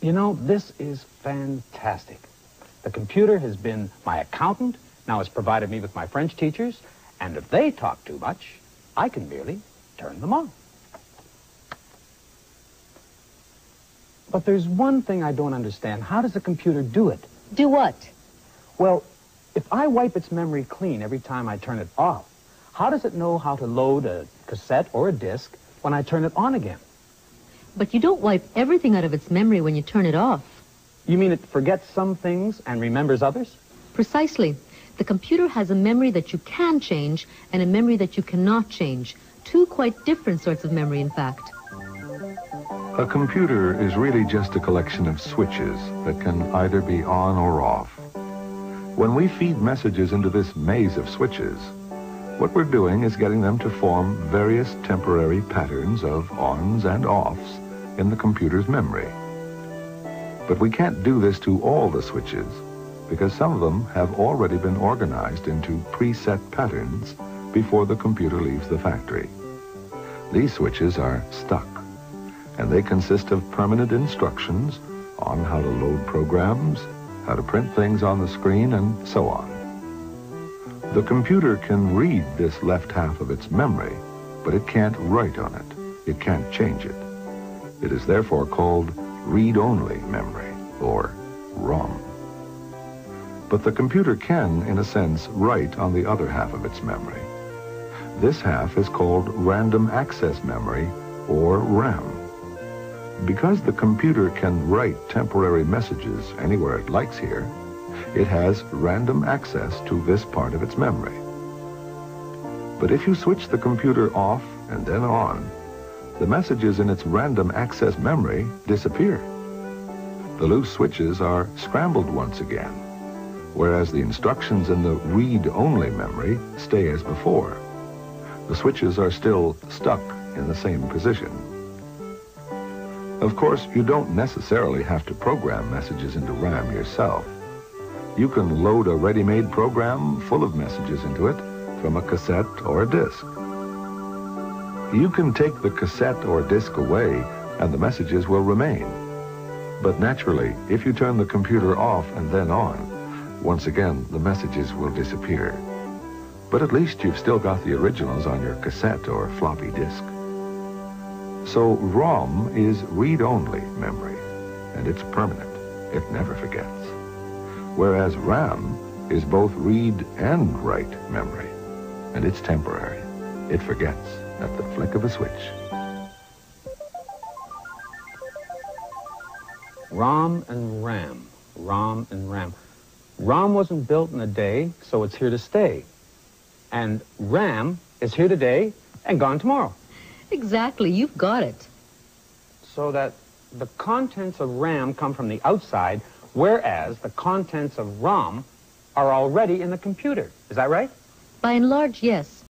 You know, this is fantastic. The computer has been my accountant, now it's provided me with my French teachers, and if they talk too much, I can merely turn them on. But there's one thing I don't understand. How does a computer do it? Do what? Well, if I wipe its memory clean every time I turn it off, how does it know how to load a cassette or a disc when I turn it on again? But you don't wipe everything out of its memory when you turn it off. You mean it forgets some things and remembers others? Precisely. The computer has a memory that you can change and a memory that you cannot change. Two quite different sorts of memory, in fact. A computer is really just a collection of switches that can either be on or off. When we feed messages into this maze of switches, what we're doing is getting them to form various temporary patterns of ons and offs in the computer's memory. But we can't do this to all the switches because some of them have already been organized into preset patterns before the computer leaves the factory. These switches are stuck, and they consist of permanent instructions on how to load programs, how to print things on the screen, and so on. The computer can read this left half of its memory, but it can't write on it. It can't change it. It is therefore called read-only memory, or ROM. But the computer can, in a sense, write on the other half of its memory. This half is called random access memory, or RAM. Because the computer can write temporary messages anywhere it likes here, it has random access to this part of its memory. But if you switch the computer off and then on, the messages in its random access memory disappear. The loose switches are scrambled once again, whereas the instructions in the read-only memory stay as before. The switches are still stuck in the same position. Of course, you don't necessarily have to program messages into RAM yourself. You can load a ready-made program full of messages into it from a cassette or a disc. You can take the cassette or disc away and the messages will remain. But naturally, if you turn the computer off and then on, once again, the messages will disappear. But at least you've still got the originals on your cassette or floppy disk. So ROM is read-only memory, and it's permanent. It never forgets. Whereas RAM is both read and write memory, and it's temporary. It forgets at the flick of a switch. ROM and RAM. ROM and RAM. ROM wasn't built in a day, so it's here to stay. And RAM is here today and gone tomorrow. Exactly, you've got it. So that the contents of RAM come from the outside, whereas the contents of ROM are already in the computer. Is that right? By and large, yes.